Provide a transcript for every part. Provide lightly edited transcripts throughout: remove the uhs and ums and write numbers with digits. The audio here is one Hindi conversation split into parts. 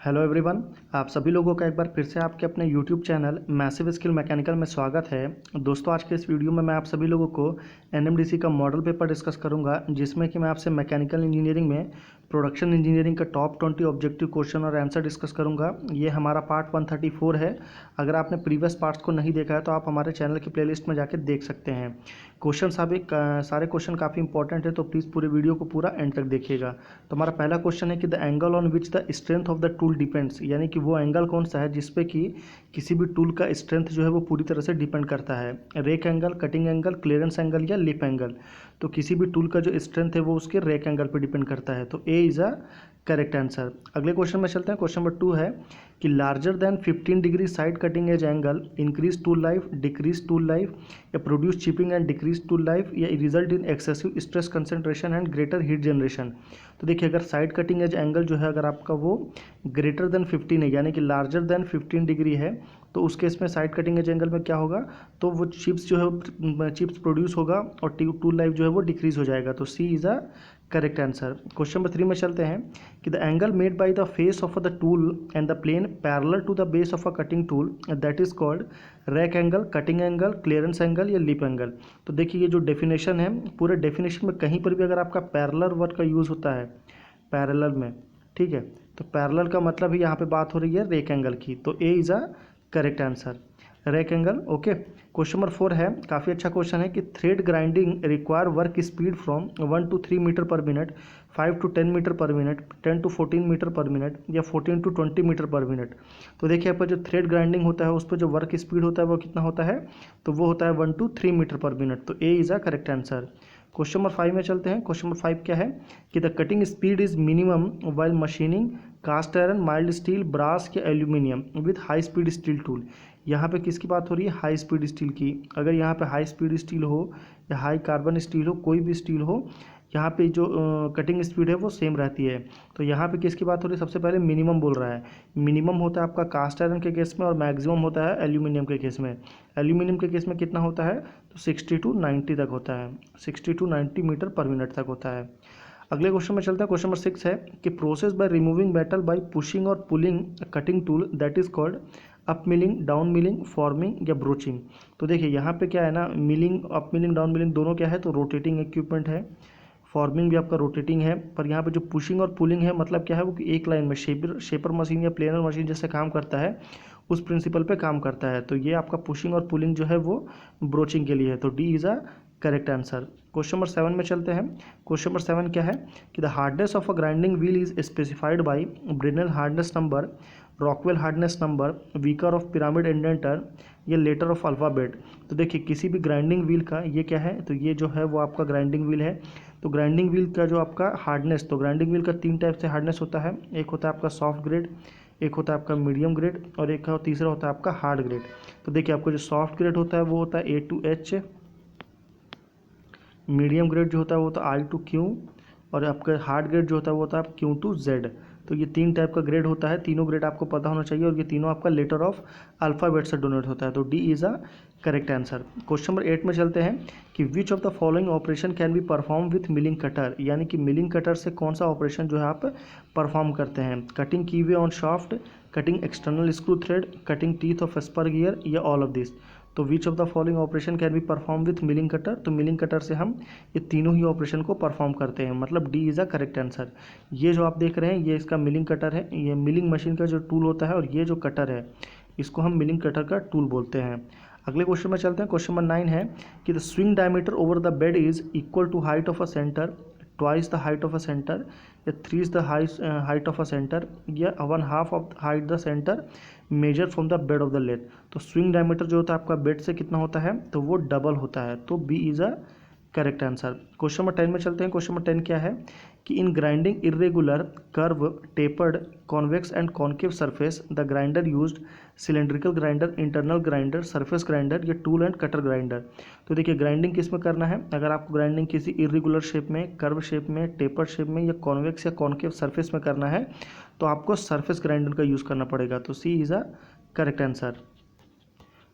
हेलो एवरीवन, आप सभी लोगों का एक बार फिर से आपके अपने YouTube channel massive skill mechanical में स्वागत है। दोस्तों, आज के इस वीडियो में मैं आप सभी लोगों को एनएमडीसी का मॉडल पेपर डिस्कस करूंगा, जिसमें कि मैं आपसे मैकेनिकल इंजीनियरिंग में प्रोडक्शन इंजीनियरिंग का टॉप 20 ऑब्जेक्टिव क्वेश्चन और आंसर डिस्कस करूंगा। ये हमारा पार्ट 134 है। अगर आपने प्रीवियस पार्ट्स को नहीं देखा है तो आप हमारे चैनल की प्लेलिस्ट में जाकर देख सकते हैं। क्वेश्चन सारे क्वेश्चन काफ़ी इंपॉर्टेंट है, तो प्लीज़ पूरे वीडियो को पूरा एंड तक देखिएगा। तो हमारा पहला क्वेश्चन है कि the angle on which the strength of the tool depends, यानी कि वो एंगल कौन सा है जिसपे कि किसी भी टूल का स्ट्रेंथ जो है वो पूरी तरह से डिपेंड करता है। Rake angle, cutting angle, clearance angle या लिप एंगल। तो किसी भी टूल का जो स्ट्रेंथ है वो उसके रेक एंगल पे डिपेंड करता है। तो A is a correct answer. अगले क्वेश्चन में चलते हैं। क्वेश्चन नंबर 2 है कि larger than 15 degree side cutting edge angle increase tool life, decrease tool life, या produce chipping and decrease tool life, या result in excessive stress concentration and greater heat generation. तो देखिए, अगर साइड कटिंग एज एंगल जो है अगर आपका वो ग्रेटर देन 15 है, यानी कि लार्जर देन 15 डिग्री है, तो उस केस में साइड कटिंग एज एंगल में क्या होगा, तो वो चिप्स जो है चिप्स प्रोड्यूस होगा और टूल लाइफ जो है वो डिक्रीज हो जाएगा। तो C is a correct answer. Question number 3 में चलते हैं कि the angle made by the face of the tool and the plane parallel to the base of a cutting tool that is called rake angle, cutting angle, clearance angle या लिप एंगल। तो देखिए, ये जो डेफिनेशन है, पूरे डेफिनेशन में कहीं पर भी अगर आपका पैरेलल वर्ड का यूज़ होता है पैरेलल में, ठीक है, तो पैरेलल का मतलब ही यहाँ पे बात हो रही है रेक एंगल की। तो A is a correct answer, rake angle. Okay, question number 4 है, काफ़ी अच्छा क्वेश्चन है कि thread grinding require work speed from 1 to 3 meter per minute, 5 to 10 meter per minute, 10 to 14 meter per minute, या 14 to 20 मीटर पर मिनट। तो देखिए, आपका जो थ्रेड ग्राइंडिंग होता है उस पर जो वर्क स्पीड होता है वो कितना होता है, तो वो होता है 1 to 3 मीटर पर मिनट। तो A is a correct answer. Question number 5 में चलते हैं। क्वेश्चन नंबर 5 क्या है कि the cutting speed is minimum while machining cast iron, mild steel, brass या aluminium with high speed steel tool. यहाँ पे किसकी बात हो रही है, हाई स्पीड स्टील की। अगर यहाँ पे हाई स्पीड स्टील हो या हाई कार्बन स्टील हो, कोई भी स्टील हो, यहाँ पे जो कटिंग स्पीड है वो सेम रहती है। तो यहाँ पे किसकी बात हो रही है, सबसे पहले मिनिमम बोल रहा है। मिनिमम होता है आपका कास्ट आयरन के केस में और मैक्सिमम होता है एल्यूमिनियम के केस में। एल्यूमिनियम के केस में कितना होता है, तो 60 to 90 तक होता है, 60 to 90 मीटर पर मिनट तक होता है। अगले क्वेश्चन में चलता है। क्वेश्चन नंबर 6 है कि process by removing metal by pushing और pulling cutting tool that is called up milling, down milling, forming या ब्रोचिंग। तो देखिए, यहाँ पे क्या है ना, milling, up milling, down milling दोनों क्या है, तो रोटेटिंग इक्विपमेंट है। फॉर्मिंग भी आपका रोटेटिंग है, पर यहाँ पे जो पुशिंग और पुलिंग है, मतलब क्या है वो कि एक लाइन में शेपर मशीन या प्लेनर मशीन जैसे काम करता है, उस प्रिंसिपल पे काम करता है। तो ये आपका पुशिंग और पुलिंग जो है वो ब्रोचिंग के लिए है। तो D is a correct answer. Question number 7 में चलते हैं। क्वेश्चन नंबर 7 क्या है कि the hardness of a grinding wheel is specified by Brinell hardness number, Rockwell hardness number, weaker of pyramid indenter, या लेटर ऑफ अल्फ़ाबेट। तो देखिए, किसी भी ग्राइंडिंग व्हील का ये क्या है, तो ये जो है वो आपका ग्राइंडिंग व्हील है। तो ग्राइंडिंग व्हील का जो आपका हार्डनेस, तो ग्राइंडिंग व्हील का 3 टाइप से हार्डनेस होता है। एक होता है आपका सॉफ्ट ग्रेड, एक होता है आपका मीडियम ग्रेड, और एक तीसरा होता है आपका हार्ड ग्रेड। तो देखिए, आपको जो सॉफ्ट ग्रेड होता है वो होता है A to H, medium grade जो होता है वो होता है I to Q, और आपका हार्ड ग्रेड जो होता है वो होता है Q to Z। तो ये 3 टाइप का ग्रेड होता है, तीनों ग्रेड आपको पता होना चाहिए, और ये तीनों आपका लेटर ऑफ अल्फ़ाबेट से डोनेट होता है। तो D is a correct answer. Question number 8 में चलते हैं कि विच of the following operation can be perform with milling cutter, यानी कि मिलिंग कटर से कौन सा ऑपरेशन जो है आप परफॉर्म करते हैं। Cutting keyway on shaft, cutting external screw thread, cutting teeth of spur gear, या ऑल ऑफ दिस। तो which of the following operation can be perform with milling cutter. तो मिलिंग कटर से हम ये तीनों ही ऑपरेशन को परफॉर्म करते हैं, मतलब D is a correct answer. ये जो आप देख रहे हैं ये इसका मिलिंग कटर है, ये मिलिंग मशीन का जो टूल होता है, और ये जो कटर है इसको हम मिलिंग कटर का टूल बोलते हैं। अगले क्वेश्चन में चलते हैं। क्वेश्चन नंबर 9 है कि the swing diameter over the bed is equal to height of a centre, twice the height of a centre, या thrice the height of a centre, या 1/2 of height the centre measure from the bed of the lathe. तो स्विंग डायमीटर जो होता है आपका बेड से कितना होता है, तो वो डबल होता है। तो B is a correct answer. Question number 10 में चलते हैं। क्वेश्चन नंबर 10 क्या है कि इन grinding irregular curve tapered convex and concave surface the grinder used cylindrical grinder, internal grinder, surface grinder, या टूल एंड कटर ग्राइंडर। तो देखिए, ग्राइंडिंग किस में करना है, अगर आपको ग्राइंडिंग किसी इरेगुलर शेप में, कर्व शेप में, टेपर्ड शेप में, या कॉन्वेक्स या कॉन्केव सरफेस में करना है, तो आपको सरफेस ग्राइंडर का यूज़ करना पड़ेगा। तो C is a correct answer.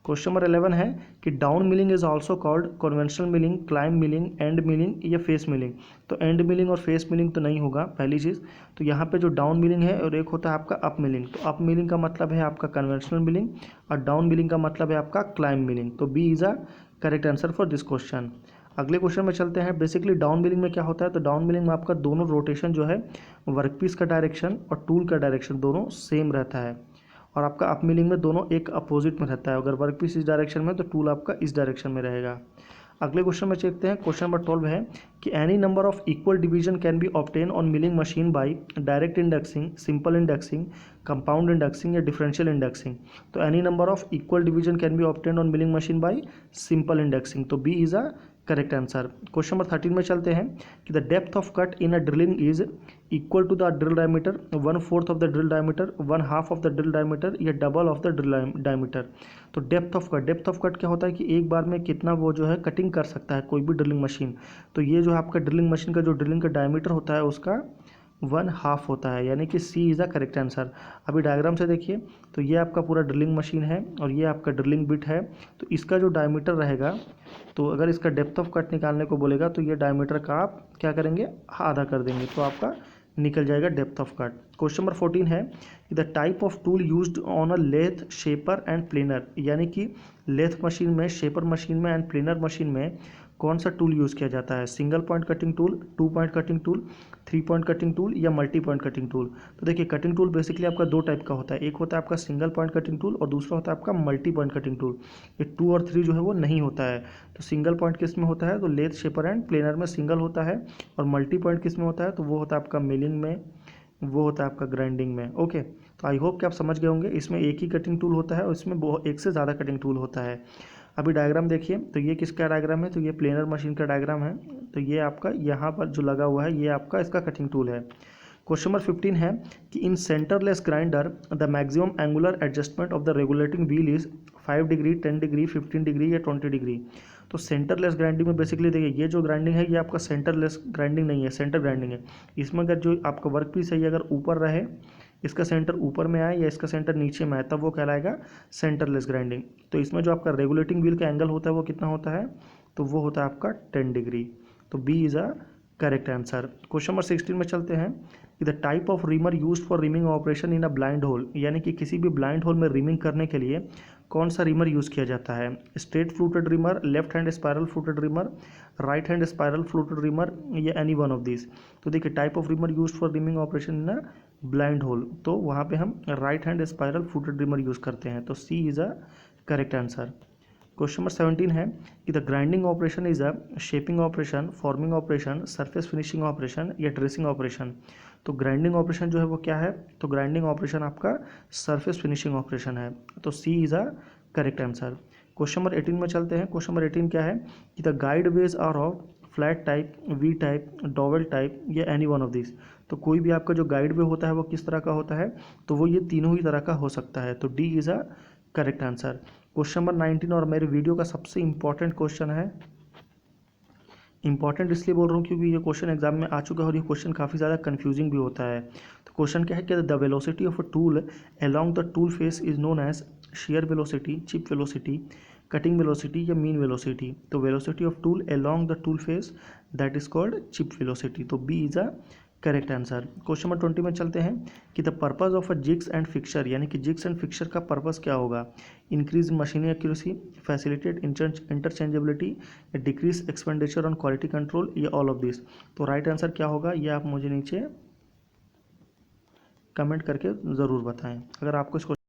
Question number 11 है कि down milling is also called conventional milling, climb milling, end milling या फेस मिलिंग। तो एंड मिलिंग और फेस मिलिंग तो नहीं होगा पहली चीज़। तो यहाँ पे जो डाउन मिलिंग है और एक होता है आपका अप मिलिंग। तो अप मिलिंग का मतलब है आपका कन्वेंशनल मिलिंग और डाउन मिलिंग का मतलब है आपका क्लाइंब मिलिंग। तो B is a correct answer for this question. अगले क्वेश्चन में चलते हैं। बेसिकली डाउन मिलिंग में क्या होता है, तो डाउन मिलिंग में आपका दोनों रोटेशन जो है वर्कपीस का डायरेक्शन और टूल का डायरेक्शन दोनों सेम रहता है, और आपका अप मिलिंग में दोनों एक अपोजिट में रहता है। अगर वर्कपीस इस डायरेक्शन में तो टूल आपका इस डायरेक्शन में रहेगा। अगले क्वेश्चन में देखते हैं। क्वेश्चन नंबर 12 है कि any number of equal division can be obtain on milling machine by direct indexing, simple indexing, compound indexing या डिफरेंशियल इंडेक्सिंग। तो any number of equal division can be obtain on milling machine by simple indexing. तो B is a correct answer. Question number 13 में चलते हैं कि the depth of cut in a drilling is equal to the drill diameter, 1/4 of the drill diameter, 1/2 of the drill diameter या double of the drill diameter. तो डेप्थ ऑफ कट क्या होता है कि एक बार में कितना वो जो है कटिंग कर सकता है कोई भी ड्रिलिंग मशीन। तो ये जो आपका ड्रिलिंग मशीन का जो ड्रिलिंग का डायमीटर होता है उसका 1/2 होता है, यानी कि सी इज़ द करेक्ट आंसर। अभी डायग्राम से देखिए, तो ये आपका पूरा ड्रिलिंग मशीन है और ये आपका ड्रिलिंग बिट है। तो इसका जो डायमीटर रहेगा, तो अगर इसका डेप्थ ऑफ कट निकालने को बोलेगा तो ये डायमीटर का आप क्या करेंगे, आधा कर देंगे, तो आपका निकल जाएगा depth of cut. Question number 14 है कि the type of tool used on a lathe, shaper and planer, यानी कि लेथ मशीन में, शेपर मशीन में एंड प्लेनर मशीन में कौन सा टूल यूज़ किया जाता है। Single point cutting tool, 2 point cutting tool, 3 point cutting tool या मल्टी पॉइंट कटिंग टूल। तो देखिए कटिंग टूल बेसिकली आपका दो टाइप का होता है, एक होता है आपका सिंगल पॉइंट कटिंग टूल और दूसरा होता है आपका मल्टी पॉइंट कटिंग टूल। ये 2 और 3 जो है वो नहीं होता है। तो सिंगल पॉइंट किस में होता है, तो लेथ, शेपर एंड प्लेनर में सिंगल होता है, और मल्टी पॉइंट किस में होता है, तो वो होता है आपका मिलिंग में, वो होता है आपका ग्राइंडिंग में। ओके, तो आई होप कि आप समझ गए होंगे। इसमें एक ही कटिंग टूल होता है और इसमें एक से ज़्यादा कटिंग टूल होता है। अभी डायग्राम देखिए, तो ये किसका डायग्राम है, तो ये प्लेनर मशीन का डायग्राम है। तो ये आपका यहाँ पर जो लगा हुआ है ये आपका इसका कटिंग टूल है। क्वेश्चन नंबर 15 है कि in centreless grinder the maximum angular adjustment of the regulating wheel is 5 degree, 10 degree, 15 degree या 20 डिग्री। तो सेंटरलेस ग्राइंडिंग में बेसिकली देखिए ये जो ग्राइंडिंग है ये आपका सेंटरलेस ग्राइंडिंग नहीं है, सेंटर ग्राइंडिंग है। इसमें अगर जो आपका वर्क पीस है ये अगर ऊपर रहे, इसका सेंटर ऊपर में आए या इसका सेंटर नीचे में आए, तब वो कहलाएगा सेंटरलेस ग्राइंडिंग। तो इसमें जो आपका रेगुलेटिंग व्हील का एंगल होता है वो कितना होता है, तो वो होता है आपका 10 डिग्री। तो B is a correct answer. Question number 16 में चलते हैं कि the type of reamer used for reaming operation in a blind hole, यानी कि किसी भी ब्लाइंड होल में रिमिंग करने के लिए कौन सा रिमर यूज़ किया जाता है। Straight fluted reamer, left hand spiral fluted reamer, right hand spiral fluted reamer या एनी वन ऑफ दिस। तो देखिए type of reamer used for reaming operation in a blind hole, तो वहाँ पे हम right hand spiral fluted reamer use करते हैं। तो C is a correct answer. Question number 17 है कि the grinding operation is a shaping operation, forming operation, surface finishing operation या ड्रेसिंग ऑपरेशन। तो ग्राइंडिंग ऑपरेशन जो है वो क्या है, तो ग्राइंडिंग ऑपरेशन आपका सरफेस फिनिशिंग ऑपरेशन है। तो C is a correct answer. Question number 18 में चलते हैं। क्वेश्चन नंबर 18 क्या है कि the guide ways are of flat type, V type, dowel type या एनी वन ऑफ दिस। तो कोई भी आपका जो गाइड वे होता है वो किस तरह का होता है, तो वो ये तीनों ही तरह का हो सकता है। तो D is a correct answer. Question number 19 और मेरे वीडियो का सबसे इंपॉर्टेंट क्वेश्चन है। इंपॉर्टेंट इसलिए बोल रहा हूँ क्योंकि ये क्वेश्चन एग्जाम में आ चुका है और ये क्वेश्चन काफ़ी ज़्यादा कंफ्यूजिंग भी होता है। तो क्वेश्चन क्या है कि the velocity of a tool along the tool face is known as shear velocity, chip velocity, cutting velocity या mean velocity। तो velocity of tool along the tool face that is called chip velocity। तो B is a correct answer. Question number 20 में चलते हैं कि the purpose of a jigs and fixture, यानी कि जिग्स एंड फिक्सर का पर्पस क्या होगा। Increase machining accuracy, facilitate interchangeability या decrease expenditure on quality control या ऑल ऑफ दिस। तो राइट आंसर क्या होगा ये आप मुझे नीचे कमेंट करके ज़रूर बताएं। अगर आपको इसको